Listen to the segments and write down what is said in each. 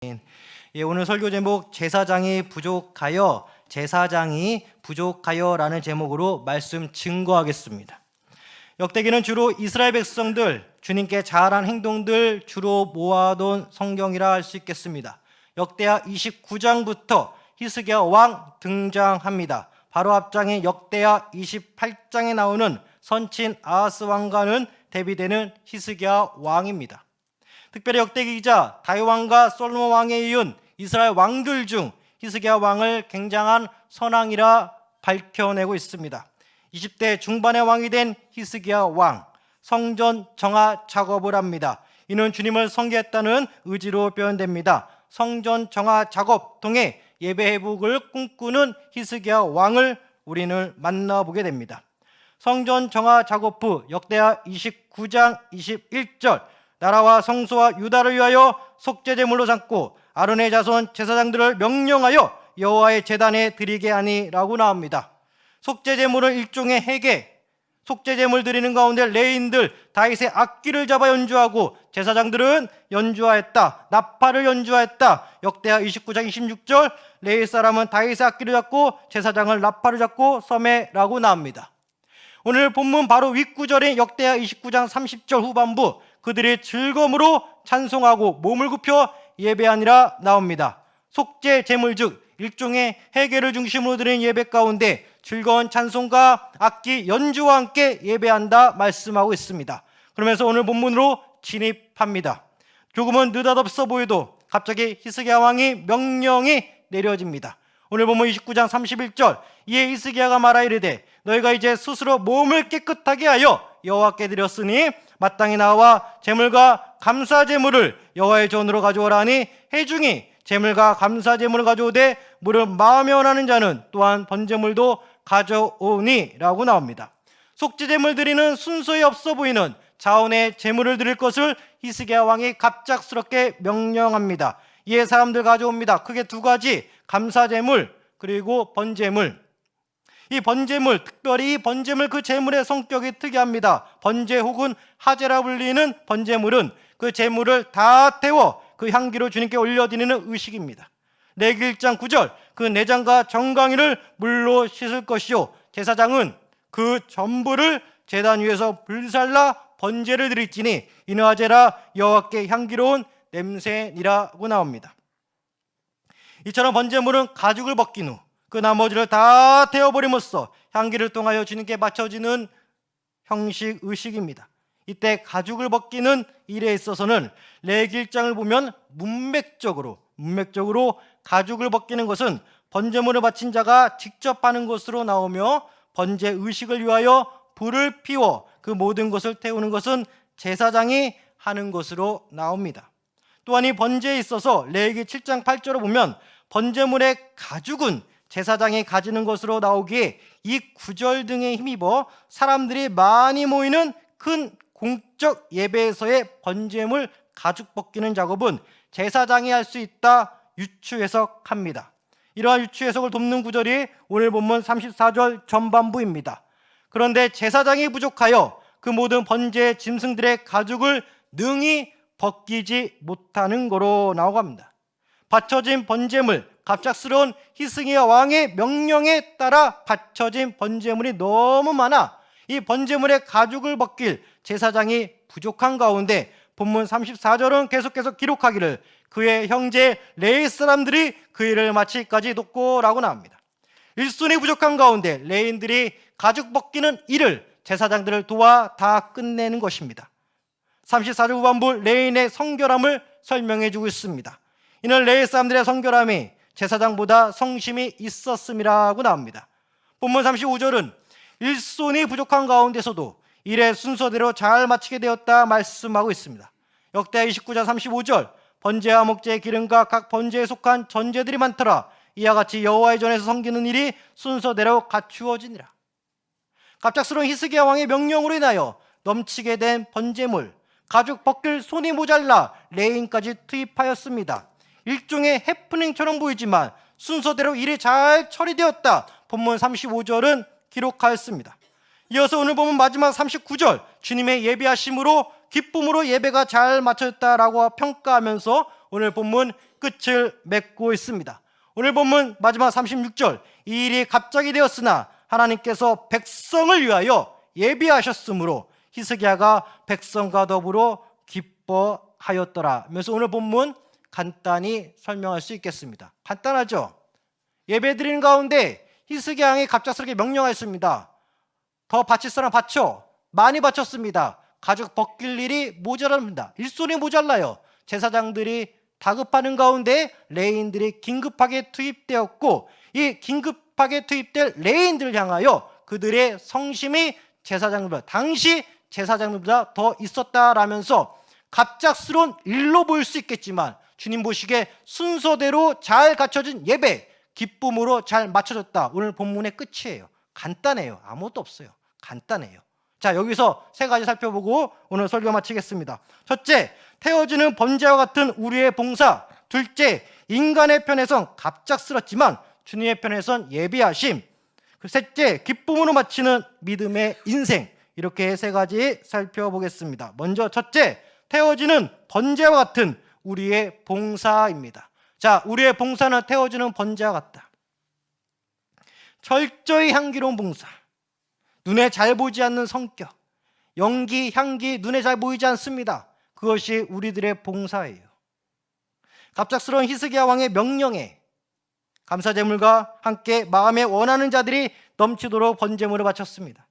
예, 오늘 설교 제목 제사장이 부족하여라는 제목으로 말씀 증거하겠습니다. 역대기는 주로 이스라엘 백성들 주님께 잘한 행동들 주로 모아둔 성경이라 할 수 있겠습니다. 역대하 29장부터 히스기야 왕 등장합니다. 바로 앞장에 역대하 28장에 나오는 선친 아하스 왕과는 대비되는 히스기야 왕입니다. 특별히 역대기 기자 다윗 왕과 솔로몬 왕에 이은 이스라엘 왕들 중 히스기야 왕을 굉장한 선왕이라 밝혀내고 있습니다. 20대 중반의 왕이 된 히스기야 왕, 성전 정화 작업을 합니다. 이는 주님을 섬기겠다는 의지로 표현됩니다. 성전 정화 작업 통해 예배 회복을 꿈꾸는 히스기야 왕을 우리는 만나보게 됩니다. 성전 정화 작업 후 역대하 29장 21절 나라와 성소와 유다를 위하여 속죄제물로 삼고 아론의 자손 제사장들을 명령하여 여호와의 제단에 드리게 하니라고 나옵니다. 속죄제물은 일종의 회개, 속죄제물 드리는 가운데 레위인들 다윗의 악기를 잡아 연주하고 제사장들은 연주하였다, 나팔을 연주하였다. 역대하 29장 26절 레위 사람은 다윗의 악기를 잡고 제사장을 나팔을 잡고 섬해라고 나옵니다. 오늘 본문 바로 윗구절인 역대하 29장 30절 후반부 그들이 즐거움으로 찬송하고 몸을 굽혀 예배하니라 나옵니다. 속죄 제물 즉 일종의 회개를 중심으로 드리는 예배 가운데 즐거운 찬송과 악기 연주와 함께 예배한다 말씀하고 있습니다. 그러면서 오늘 본문으로 진입합니다. 조금은 느닷없어 보여도 갑자기 히스기야 왕이 명령이 내려집니다. 오늘 본문 29장 31절 이에 히스기야가 말하 이르되 너희가 이제 스스로 몸을 깨끗하게 하여 여호와께 드렸으니 마땅히 나와 제물과 감사 제물을 여호와의 전으로 가져오라 하니 회중이 제물과 감사 제물을 가져오되 물을 마음에 원하는 자는 또한 번제물도 가져오니라고 나옵니다. 속죄 제물 드리는 순서에 없어 보이는 자원의 제물을 드릴 것을 히스기야 왕이 갑작스럽게 명령합니다. 이에 사람들 가져옵니다. 크게 두 가지, 감사 제물 그리고 번제물. 이 번제물, 특별히 이 번제물 그 제물의 성격이 특이합니다. 번제 혹은 하제라 불리는 번제물은 그 제물을 다 태워 그 향기로 주님께 올려드리는 의식입니다. 레위기 1장 9절 그 내장과 정강이를 물로 씻을 것이요 제사장은 그 전부를 제단 위에서 불살라 번제를 드릴지니 이는 하제라 여호와께 향기로운 냄새니라고 나옵니다. 이처럼 번제물은 가죽을 벗긴 후 그 나머지를 다 태워버림으로써 향기를 통하여 주님께 바쳐지는 형식, 의식입니다. 이때 가죽을 벗기는 일에 있어서는 레위기 1장을 보면 문맥적으로 가죽을 벗기는 것은 번제물을 바친 자가 직접 하는 것으로 나오며 번제 의식을 위하여 불을 피워 그 모든 것을 태우는 것은 제사장이 하는 것으로 나옵니다. 또한 이 번제에 있어서 레위기 7장 8절을 보면 번제물의 가죽은 제사장이 가지는 것으로 나오기에 이 구절 등에 힘입어 사람들이 많이 모이는 큰 공적 예배에서의 번제물 가죽 벗기는 작업은 제사장이 할 수 있다 유추 해석합니다. 이러한 유추 해석을 돕는 구절이 오늘 본문 34절 전반부입니다. 그런데 제사장이 부족하여 그 모든 번제 짐승들의 가죽을 능히 벗기지 못하는 거로 나오갑니다. 바쳐진 번제물, 갑작스러운 히스기야 왕의 명령에 따라 바쳐진 번제물이 너무 많아 이 번제물의 가죽을 벗길 제사장이 부족한 가운데 본문 34절은 계속해서 기록하기를 그의 형제 레위 사람들이 그 일을 마치기까지 돕고라고 나옵니다. 일손이 부족한 가운데 레위인들이 가죽 벗기는 일을 제사장들을 도와 다 끝내는 것입니다. 34절 후반부 레위인의 성결함을 설명해 주고 있습니다. 이는 레위 사람들의 성결함이 제사장보다 성심이 있었음이라고 나옵니다. 본문 35절은 일손이 부족한 가운데서도 일의 순서대로 잘 마치게 되었다 말씀하고 있습니다. 역대하 29장 35절 번제와 목제의 기름과 각 번제에 속한 전제들이 많더라. 이와 같이 여호와의 전에서 섬기는 일이 순서대로 갖추어지니라. 갑작스러운 히스기야 왕의 명령으로 인하여 넘치게 된 번제물, 가죽 벗길 손이 모자라 레위인까지 투입하였습니다. 일종의 해프닝처럼 보이지만 순서대로 일이 잘 처리되었다. 본문 35절은 기록하였습니다. 이어서 오늘 보면 마지막 39절 주님의 예배하심으로 기쁨으로 예배가 잘 마쳐졌다라고 평가하면서 오늘 본문 끝을 맺고 있습니다. 오늘 본문 마지막 36절, 이 일이 갑자기 되었으나 하나님께서 백성을 위하여 예비하셨으므로 히스기야가 백성과 더불어 기뻐하였더라 하면서 오늘 본문 간단히 설명할 수 있겠습니다. 간단하죠? 예배드리는 가운데 히스기야 왕이 갑작스럽게 명령하였습니다. 더 바칠 사람 바쳐. 많이 바쳤습니다. 가죽 벗길 일이 모자랍니다. 일손이 모자라요. 제사장들이 다급하는 가운데 레인들이 긴급하게 투입되었고, 이 긴급하게 투입될 레인들을 향하여 그들의 성심이 제사장들보다, 당시 제사장들보다 더 있었다라면서 갑작스러운 일로 보일 수 있겠지만 주님 보시기에 순서대로 잘 갖춰진 예배, 기쁨으로 잘 맞춰졌다. 오늘 본문의 끝이에요. 간단해요. 아무것도 없어요. 간단해요. 자, 여기서 세 가지 살펴보고 오늘 설교 마치겠습니다. 첫째, 태워지는 번제와 같은 우리의 봉사. 둘째, 인간의 편에선 갑작스럽지만 주님의 편에선 예비하심. 셋째, 기쁨으로 마치는 믿음의 인생. 이렇게 세 가지 살펴보겠습니다. 먼저 첫째, 태워지는 번제와 같은 우리의 봉사입니다. 자, 우리의 봉사는 태워지는 번제와 같다. 철저히 향기로운 봉사, 눈에 잘 보이지 않는 성격, 연기, 향기 눈에 잘 보이지 않습니다. 그것이 우리들의 봉사예요. 갑작스러운 히스기야 왕의 명령에 감사제물과 함께 마음에 원하는 자들이 넘치도록 번제물을 바쳤습니다.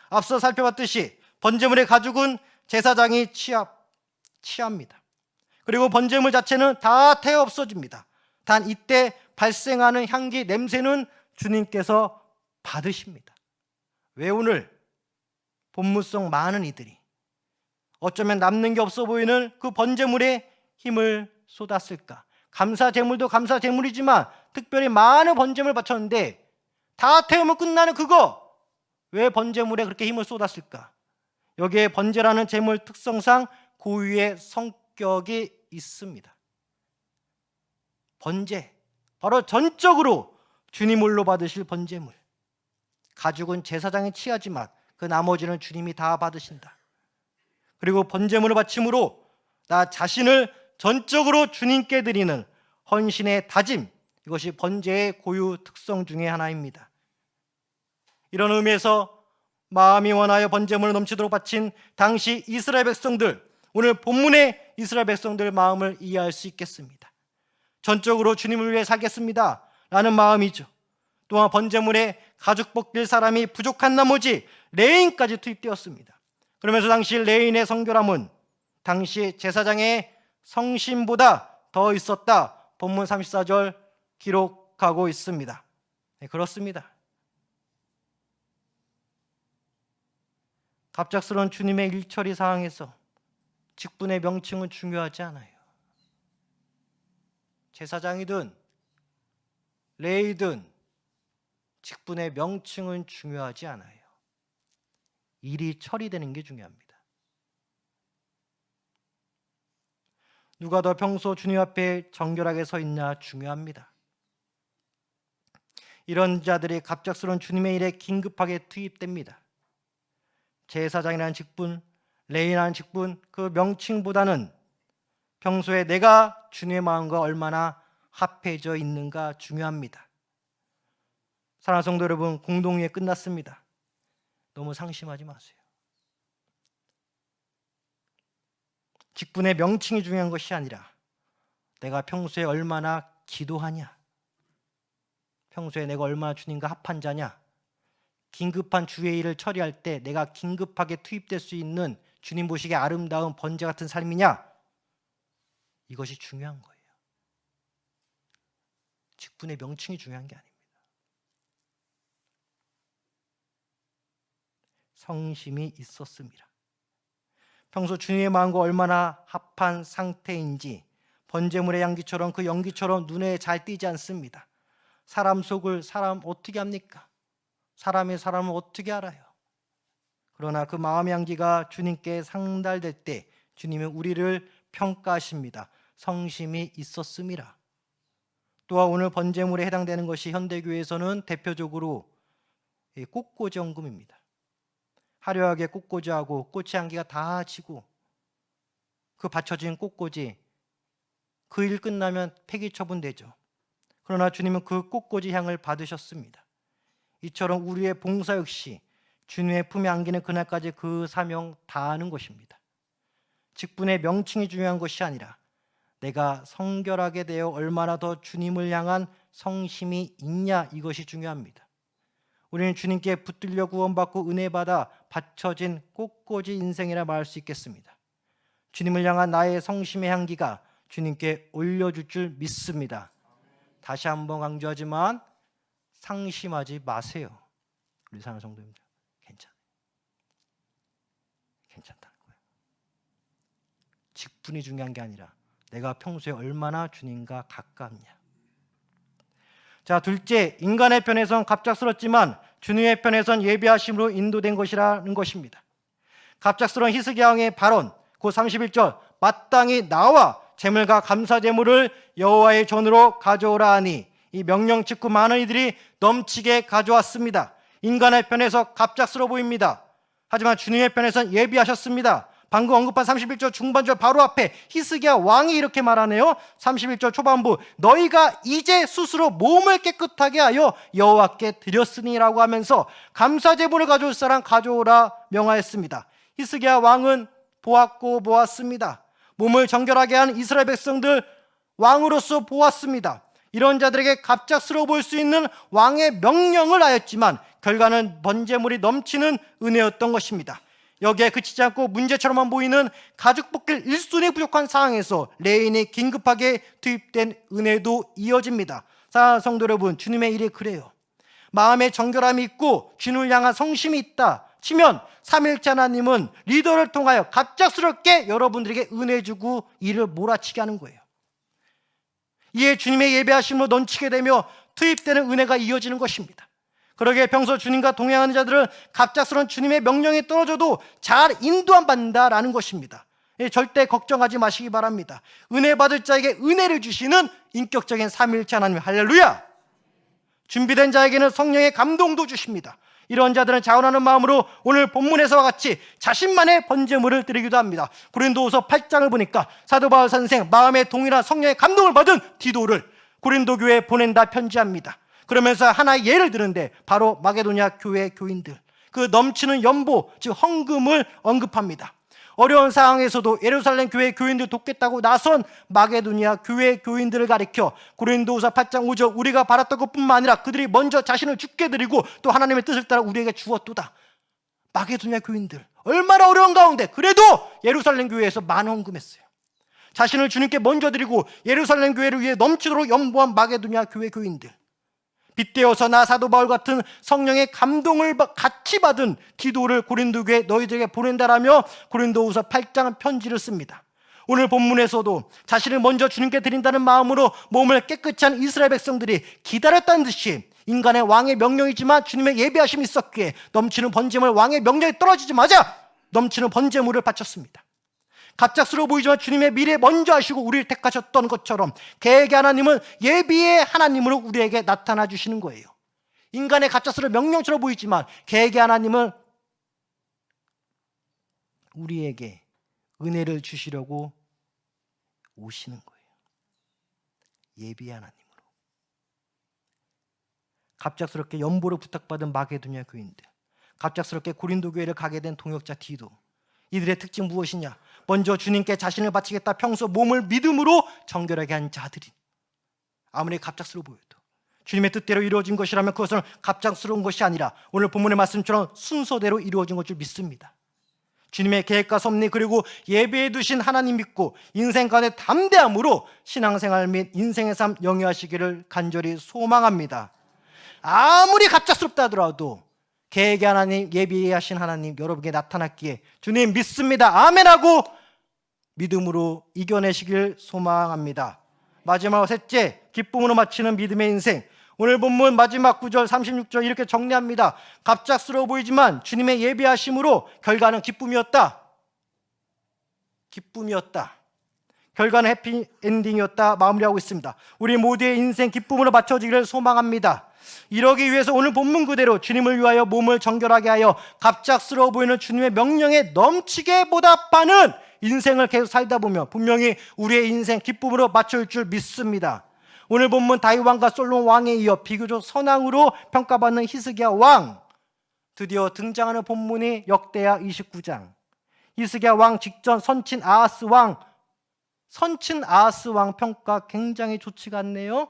앞서 살펴봤듯이 번제물의 가죽은 제사장이 취합니다. 그리고 번제물 자체는 다 태워 없어집니다. 단 이때 발생하는 향기, 냄새는 주님께서 받으십니다. 왜 오늘 본문 속 많은 이들이 어쩌면 남는 게 없어 보이는 그 번제물에 힘을 쏟았을까? 감사제물도 감사제물이지만 특별히 많은 번제물을 바쳤는데 다 태우면 끝나는 그거, 왜 번제물에 그렇게 힘을 쏟았을까? 여기에 번제라는 제물 특성상 고유의 성격이 있습니다. 번제, 바로 전적으로 주님을로 받으실 번제물. 가죽은 제사장이 취하지만 그 나머지는 주님이 다 받으신다. 그리고 번제물을 바침으로 나 자신을 전적으로 주님께 드리는 헌신의 다짐, 이것이 번제의 고유 특성 중에 하나입니다. 이런 의미에서 마음이 원하여 번제물을 넘치도록 바친 당시 이스라엘 백성들, 오늘 본문의 이스라엘 백성들 마음을 이해할 수 있겠습니다. 전적으로 주님을 위해 살겠습니다 라는 마음이죠. 또한 번제물에 가죽 벗길 사람이 부족한 나머지 레인까지 투입되었습니다. 그러면서 당시 레인의 성결함은 당시 제사장의 성심보다 더 있었다. 본문 34절 기록하고 있습니다. 네, 그렇습니다. 갑작스러운 주님의 일처리 상황에서 직분의 명칭은 중요하지 않아요. 제사장이든 레이든 직분의 명칭은 중요하지 않아요. 일이 처리되는 게 중요합니다. 누가 더 평소 주님 앞에 정결하게 서 있냐 중요합니다. 이런 자들이 갑작스러운 주님의 일에 긴급하게 투입됩니다. 제사장이라는 직분, 레위라는 직분, 그 명칭보다는 평소에 내가 주님의 마음과 얼마나 합해져 있는가 중요합니다. 사랑하는 성도 여러분, 공동회에 끝났습니다. 너무 상심하지 마세요. 직분의 명칭이 중요한 것이 아니라 내가 평소에 얼마나 기도하냐, 평소에 내가 얼마나 주님과 합한 자냐, 긴급한 주의 일을 처리할 때 내가 긴급하게 투입될 수 있는 주님 보시기에 아름다운 번제 같은 삶이냐, 이것이 중요한 거예요. 직분의 명칭이 중요한 게 아닙니다. 성심이 있었습니다. 평소 주님의 마음과 얼마나 합한 상태인지 번제물의 향기처럼 그 연기처럼 눈에 잘 띄지 않습니다. 사람 속을 사람 어떻게 합니까? 사람의 사람을 어떻게 알아요? 그러나 그 마음의 향기가 주님께 상달될 때 주님은 우리를 평가하십니다. 성심이 있었음이라. 또한 오늘 번제물에 해당되는 것이 현대교회에서는 대표적으로 꽃꽂이 헌금입니다. 화려하게 꽃꽂이하고 꽃의 향기가 다 지고 그 받쳐진 꽃꽂이 그 일 끝나면 폐기 처분되죠. 그러나 주님은 그 꽃꽂이 향을 받으셨습니다. 이처럼 우리의 봉사 역시 주님의 품에 안기는 그날까지 그 사명 다하는 것입니다. 직분의 명칭이 중요한 것이 아니라 내가 성결하게 되어 얼마나 더 주님을 향한 성심이 있냐, 이것이 중요합니다. 우리는 주님께 붙들려 구원받고 은혜받아 바쳐진 꽃꽂이 인생이라 말할 수 있겠습니다. 주님을 향한 나의 성심의 향기가 주님께 올려줄 줄 믿습니다. 다시 한번 강조하지만 상심하지 마세요. 우리 사랑하는 성도님들, 괜찮다는 거예요. 직분이 중요한 게 아니라 내가 평소에 얼마나 주님과 가깝냐. 자, 둘째, 인간의 편에선 갑작스럽지만 주님의 편에선 예비하심으로 인도된 것이라는 것입니다. 갑작스러운 히스기야 왕의 발언, 그 31절, 마땅히 나와 제물과 감사 제물을 여호와의 전으로 가져오라 하니, 이 명령 직후 많은 이들이 넘치게 가져왔습니다. 인간의 편에서 갑작스러워 보입니다. 하지만 주님의 편에선 예비하셨습니다. 방금 언급한 31절 중반절 바로 앞에 히스기야 왕이 이렇게 말하네요. 31절 초반부, 너희가 이제 스스로 몸을 깨끗하게 하여 여호와께 드렸으니라고 하면서 감사 제물을 가져올 사람 가져오라 명하였습니다. 히스기야 왕은 보았습니다. 몸을 정결하게 한 이스라엘 백성들 왕으로서 보았습니다. 이런 자들에게 갑작스러워 보일 수 있는 왕의 명령을 하였지만 결과는 번제물이 넘치는 은혜였던 것입니다. 여기에 그치지 않고 문제처럼만 보이는 가죽 벗길 일손이 부족한 상황에서 레인이 긴급하게 투입된 은혜도 이어집니다. 사랑하는 성도 여러분, 주님의 일이 그래요. 마음에 정결함이 있고 주님을 향한 성심이 있다 치면 삼위일체 하나님은 리더를 통하여 갑작스럽게 여러분들에게 은혜 주고 일을 몰아치게 하는 거예요. 이에 주님의 예배하심으로 넘치게 되며 투입되는 은혜가 이어지는 것입니다. 그러기에 평소 주님과 동행하는 자들은 갑작스러운 주님의 명령이 떨어져도 잘 인도함 받는다라는 것입니다. 절대 걱정하지 마시기 바랍니다. 은혜 받을 자에게 은혜를 주시는 인격적인 삼위일체 하나님, 할렐루야! 준비된 자에게는 성령의 감동도 주십니다. 이런 자들은 자원하는 마음으로 오늘 본문에서와 같이 자신만의 번제물을 드리기도 합니다. 고린도후서 8장을 보니까 사도 바울 선생 마음의 동일한 성령의 감동을 받은 디도를 고린도 교회에 보낸다 편지합니다. 그러면서 하나의 예를 드는데 바로 마게도냐 교회 교인들, 그 넘치는 연보, 즉 헌금을 언급합니다. 어려운 상황에서도 예루살렘 교회 교인들 돕겠다고 나선 마게도냐 교회 교인들을 가리켜 고린도후서 8장 5절, 우리가 바랐던 것뿐만 아니라 그들이 먼저 자신을 죽게 드리고 또 하나님의 뜻을 따라 우리에게 주었도다. 마게도냐 교인들 얼마나 어려운 가운데 그래도 예루살렘 교회에서 많은 헌금했어요. 자신을 주님께 먼저 드리고 예루살렘 교회를 위해 넘치도록 연보한 마게도냐 교회 교인들, 빗대어서 나 사도 바울 같은 성령의 감동을 같이 받은 기도를 고린도 교회 너희들에게 보낸다라며 고린도후서 8장 편지를 씁니다. 오늘 본문에서도 자신을 먼저 주님께 드린다는 마음으로 몸을 깨끗이 한 이스라엘 백성들이 기다렸다는 듯이 인간의 왕의 명령이지만 주님의 예비하심이 있었기에 넘치는 번제물, 왕의 명령이 떨어지자마자 넘치는 번제물을 바쳤습니다. 갑작스러워 보이지만 주님의 미래 먼저 하시고 우리를 택하셨던 것처럼 계획의 하나님은 예비의 하나님으로 우리에게 나타나 주시는 거예요. 인간의 갑작스러운 명령처럼 보이지만 계획의 하나님은 우리에게 은혜를 주시려고 오시는 거예요. 예비의 하나님으로. 갑작스럽게 연보를 부탁받은 마게도냐 교인들, 갑작스럽게 고린도 교회를 가게 된 동역자 디도, 이들의 특징 무엇이냐? 먼저 주님께 자신을 바치겠다 평소 몸을 믿음으로 정결하게 한 자들이, 아무리 갑작스러워 보여도 주님의 뜻대로 이루어진 것이라면 그것은 갑작스러운 것이 아니라 오늘 본문의 말씀처럼 순서대로 이루어진 것 줄 믿습니다. 주님의 계획과 섭리 그리고 예배해 두신 하나님 믿고 인생 가운데 담대함으로 신앙생활 및 인생의 삶 영위하시기를 간절히 소망합니다. 아무리 갑작스럽다 하더라도 계획의 하나님, 예비하신 하나님 여러분에게 나타났기에 주님 믿습니다, 아멘하고 믿음으로 이겨내시길 소망합니다. 마지막으로 셋째, 기쁨으로 마치는 믿음의 인생. 오늘 본문 마지막 9절 36절 이렇게 정리합니다. 갑작스러워 보이지만 주님의 예비하심으로 결과는 기쁨이었다. 기쁨이었다. 결과는 해피엔딩이었다. 마무리하고 있습니다. 우리 모두의 인생 기쁨으로 맞춰지기를 소망합니다. 이러기 위해서 오늘 본문 그대로 주님을 위하여 몸을 정결하게 하여 갑작스러워 보이는 주님의 명령에 넘치게 보답하는 인생을 계속 살다 보면 분명히 우리의 인생 기쁨으로 맞출 줄 믿습니다. 오늘 본문 다윗 왕과 솔로몬 왕에 이어 비교적 선왕으로 평가받는 히스기야 왕, 드디어 등장하는 본문이 역대하 29장. 히스기야 왕 직전 선친 아하스 왕 평가 굉장히 좋지가 않네요.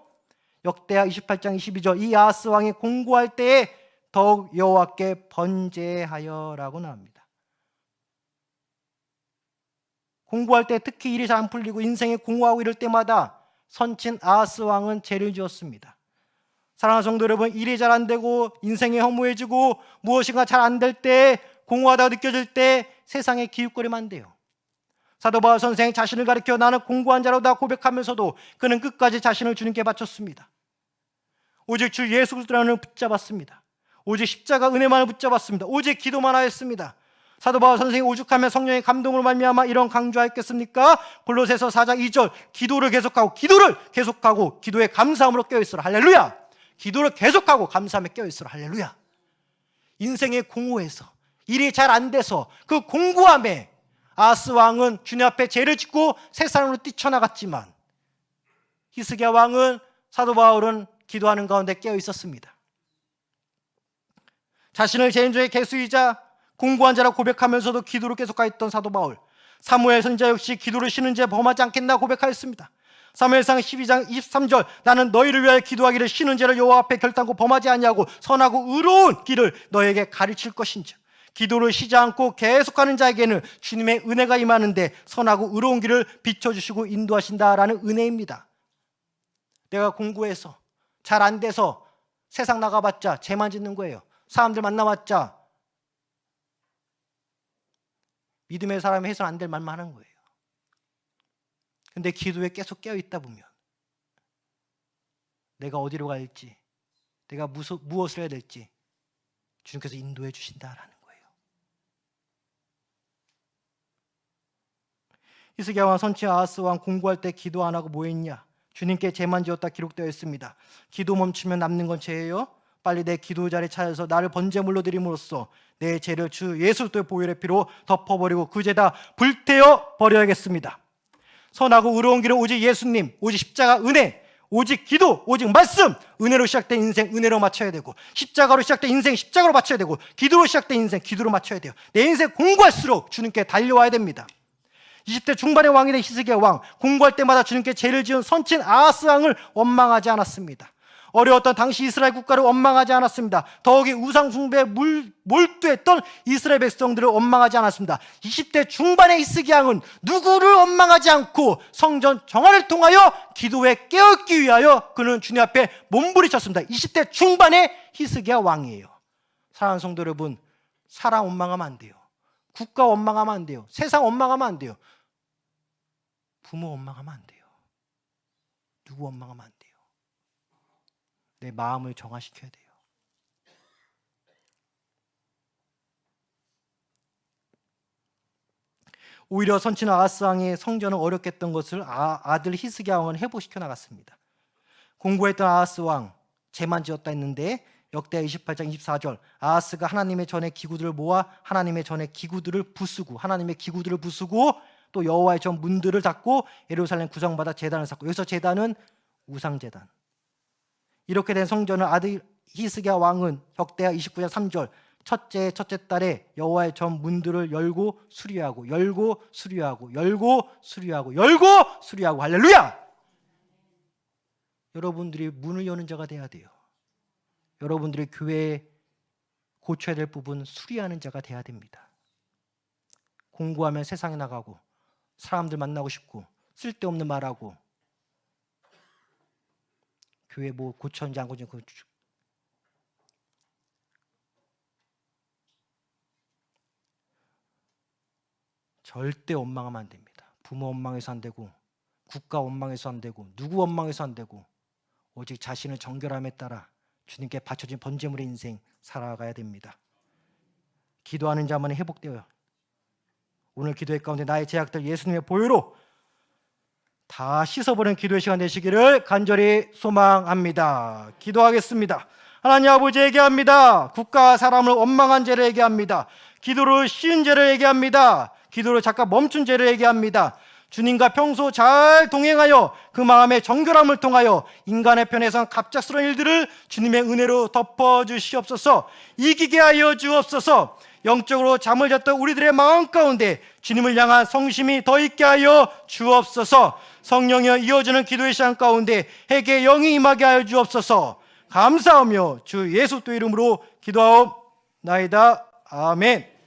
역대하 28장 22절, 이 아하스 왕이 공고할 때에 더욱 여호와께 번제하여라고 나옵니다. 공고할 때 특히 일이 잘 안 풀리고 인생에 공허하고 이럴 때마다 선친 아하스 왕은 죄를 지었습니다. 사랑하는 성도 여러분, 일이 잘 안 되고 인생이 허무해지고 무엇인가 잘 안 될 때, 공허하다고 느껴질 때 세상에 기웃거리면 안 돼요. 사도 바울 선생이 자신을 가리켜 나는 공고한 자로다 고백하면서도 그는 끝까지 자신을 주님께 바쳤습니다. 오직 주 예수 그리스도를 붙잡았습니다. 오직 십자가 은혜만을 붙잡았습니다. 오직 기도만 하였습니다. 사도 바울 선생이 오죽하면 성령의 감동으로 말미암아 이런 강조하였겠습니까? 골로새서 4장 2절, 기도를 계속하고 기도에 감사함으로 깨어있으라. 할렐루야. 기도를 계속하고 감사함에 깨어있으라. 할렐루야. 인생의 공허에서, 일이 잘 안 돼서 그 공고함에 아하스 왕은 주님 앞에 죄를 짓고 세상으로 뛰쳐나갔지만, 히스기야 왕은, 사도 바울은 기도하는 가운데 깨어 있었습니다. 자신을 죄인중의 개수이자 공고한 자라 고백하면서도 기도를 계속하였던 사도 바울, 사무엘 선지자 역시 기도를 쉬는 죄 범하지 않겠나 고백하였습니다. 사무엘상 12장 23절, 나는 너희를 위하여 기도하기를 쉬는 죄를 여호와 앞에 결단코 범하지 아니하고 선하고 의로운 길을 너에게 가르칠 것인지, 기도를 쉬지 않고 계속하는 자에게는 주님의 은혜가 임하는데 선하고 의로운 길을 비춰주시고 인도하신다라는 은혜입니다. 내가 공고해서 잘 안 돼서 세상 나가봤자 죄만 짓는 거예요. 사람들 만나봤자 믿음의 사람이 해서는 안 될 말만 하는 거예요. 근데 기도에 계속 깨어있다 보면 내가 어디로 갈지, 내가 무엇을 해야 될지 주님께서 인도해 주신다라는 거예요. 히스기야 왕 선지 아하스 왕 공고할 때 기도 안 하고 뭐 했냐? 주님께 죄만 지었다 기록되어 있습니다. 기도 멈추면 남는 건 죄예요. 빨리 내 기도 자리에 찾아서 나를 번제물로 드림으로써 내 죄를 주 예수 그리스도의 보혈의 피로 덮어버리고 그 죄 다 불태워 버려야겠습니다. 선하고 의로운 길은 오직 예수님, 오직 십자가 은혜, 오직 기도, 오직 말씀, 은혜로 시작된 인생 은혜로 맞춰야 되고, 십자가로 시작된 인생 십자가로 맞춰야 되고, 기도로 시작된 인생 기도로 맞춰야 돼요. 내 인생 공부할수록 주님께 달려와야 됩니다. 20대 중반의 왕이 된 히스기야 왕, 공부할 때마다 주님께 죄를 지은 선친 아하스 왕을 원망하지 않았습니다. 어려웠던 당시 이스라엘 국가를 원망하지 않았습니다. 더욱이 우상 숭배에 몰두했던 이스라엘 백성들을 원망하지 않았습니다. 20대 중반의 히스기야 왕은 누구를 원망하지 않고 성전 정화를 통하여 기도에 깨어있기 위하여 그는 주님 앞에 몸부림쳤습니다. 20대 중반의 히스기야 왕이에요. 사랑하는 성도 여러분, 사람 원망하면 안 돼요. 국가 원망하면 안 돼요. 세상 원망하면 안 돼요. 부모 원망하면 안 돼요. 누구 원망하면 안 돼요. 내 마음을 정화시켜야 돼요. 오히려 선친 아하스 왕의 성전을 어렵게 했던 것을 아들 히스기야 왕은 회복시켜 나갔습니다. 공고했던 아하스 왕, 죄만 지었다 했는데 역대하 28장 24절, 아하스가 하나님의 전에 기구들을 모아 하나님의 전에 기구들을 부수고 또 여호와의 전 문들을 닫고 예루살렘 구성받아 제단을 쌓고, 여기서 제단은 우상제단. 이렇게 된 성전을 아들 히스기야 왕은 역대하 29장 3절, 첫째 달에 여호와의 전 문들을 열고 수리하고 할렐루야! 여러분들이 문을 여는 자가 돼야 돼요. 여러분들이 교회에 고쳐야 될 부분 수리하는 자가 돼야 됩니다. 공부하면 세상에 나가고 사람들 만나고 싶고 쓸데없는 말하고 교회 뭐 고쳤는지 안 고쳤는지 절대 원망하면 안 됩니다. 부모 원망해서 안 되고, 국가 원망해서 안 되고, 누구 원망해서 안 되고, 오직 자신의 정결함에 따라 주님께 바쳐진 번제물의 인생 살아가야 됩니다. 기도하는 자만이 회복되어요. 오늘 기도회 가운데 나의 죄악들 예수님의 보혈로 다 씻어버리는 기도의 시간 되시기를 간절히 소망합니다. 기도하겠습니다. 하나님 아버지 얘기합니다. 국가와 사람을 원망한 죄를 얘기합니다. 기도를 쉬운 죄를 얘기합니다. 기도를 잠깐 멈춘 죄를 얘기합니다. 주님과 평소 잘 동행하여 그 마음의 정결함을 통하여 인간의 편에선 갑작스러운 일들을 주님의 은혜로 덮어주시옵소서. 이기게 하여 주옵소서. 영적으로 잠을 잤던 우리들의 마음 가운데 주님을 향한 성심이 더 있게 하여 주옵소서. 성령이여 이어지는 기도의 시간 가운데 회개의 영이 임하게 하여 주옵소서. 감사하며 주 예수 또 이름으로 기도하옵나이다. 아멘.